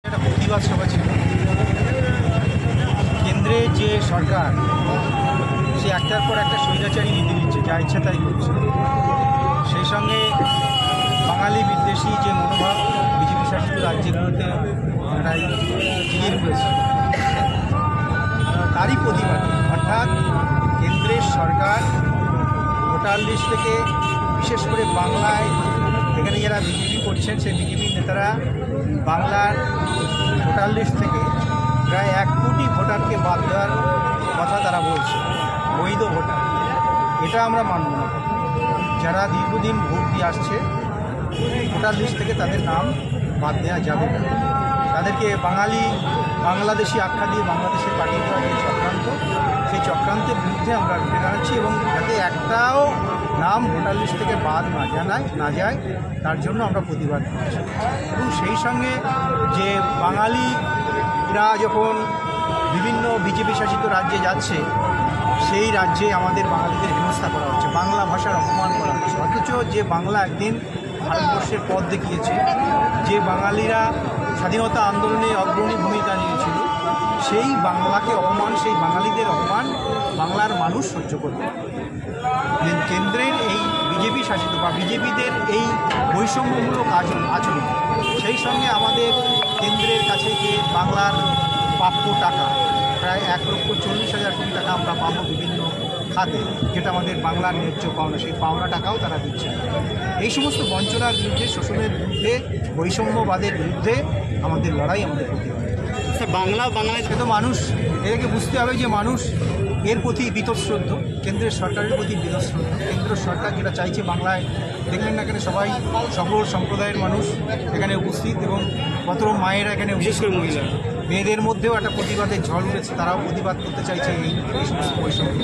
একটা প্রতিবাদ সভা ছিল। কেন্দ্রে যে সরকার সে একটার পর একটা স্বৈরাচারী নীতি নিচ্ছে, যা ইচ্ছা তাই করছে। সেই সঙ্গে বাঙালি বিদ্বেষী যে মনোভাব বিজেপি শাসিত রাজ্যগুলোতে প্রায় জিগির হয়েছে, তারই প্রতিবাদ। অর্থাৎ কেন্দ্রের সরকার ভোটার লিস্ট থেকে, বিশেষ করে বাংলায় এখানে যারা বিজেপি করছেন সেই বিজেপির নেতারা বাংলার ভোটার লিস্ট থেকে প্রায় 1 কোটি ভোটারকে বাদ দেওয়ার কথা তারা বলছে, বৈধ ভোটার। এটা আমরা মানব না। যারা দীর্ঘদিন ভোট দিয়ে আসছে ভোটার লিস্ট থেকে তাদের নাম বাদ দেওয়া যাবে না। তাদেরকে বাংলাদেশি আখ্যা দিয়ে বাংলাদেশে পাঠিয়ে দেওয়া যে চক্রান্ত, সেই চক্রান্তের বিরুদ্ধে আমরা রুখে দাঁড়াচ্ছি এবং যাতে একটাও নাম ভোটার লিস্ট থেকে বাদ না যায় তার জন্য আমরা প্রতিবাদ করছি। এবং সেই সঙ্গে যে বাঙালিরা যখন বিভিন্ন বিজেপি শাসিত রাজ্যে যাচ্ছে, সেই রাজ্যে আমাদের বাঙালিদের হেনস্থা করা হচ্ছে, বাংলা ভাষার অপমান করা হচ্ছে। অথচ যে বাংলা একদিন ভারতবর্ষের পথ দেখিয়েছে, যে বাঙালিরা স্বাধীনতা আন্দোলনে অগ্রণী ভূমিকা নিয়েছিল, সেই বাংলাকে অপমান, সেই বাঙালিদের অপমান বাংলার মানুষ সহ্য করবে। কেন্দ্রের এই বিজেপি শাসিত বা বিজেপিদের এই বৈষম্যমূলক আচরণ, সেই সঙ্গে আমাদের কেন্দ্রের কাছে যে বাংলার প্রাপ্য টাকা প্রায় 1,40,000 কোটি টাকা আমরা পাবো বিভিন্ন খাতে, যেটা আমাদের বাংলার ন্যায্য পাওনা, সেই পাওনা টাকাও তারা দিচ্ছে না। এই সমস্ত বঞ্চনার বিরুদ্ধে, শোষণের বিরুদ্ধে, বৈষম্যবাদের বিরুদ্ধে আমাদের লড়াই, আমাদের প্রতিবাদ। বাংলায় তো মানুষ এটাকে বুঝতে হবে যে মানুষ এর প্রতি বীতশ্রদ্ধ, কেন্দ্রের সরকারের প্রতি বীতশ্রদ্ধ। কেন্দ্র সরকার যেটা চাইছে, বাংলায় দেখলেন না এখানে সবাই সকল সম্প্রদায়ের মানুষ এখানে উপস্থিত এবং কত মায়েরা এখানে, বিশেষ করে মহিলা মেয়েদের মধ্যেও একটা প্রতিবাদের ঝড় উঠেছে। তারাও প্রতিবাদ করতে চাইছে এই সমস্ত বৈষম্য।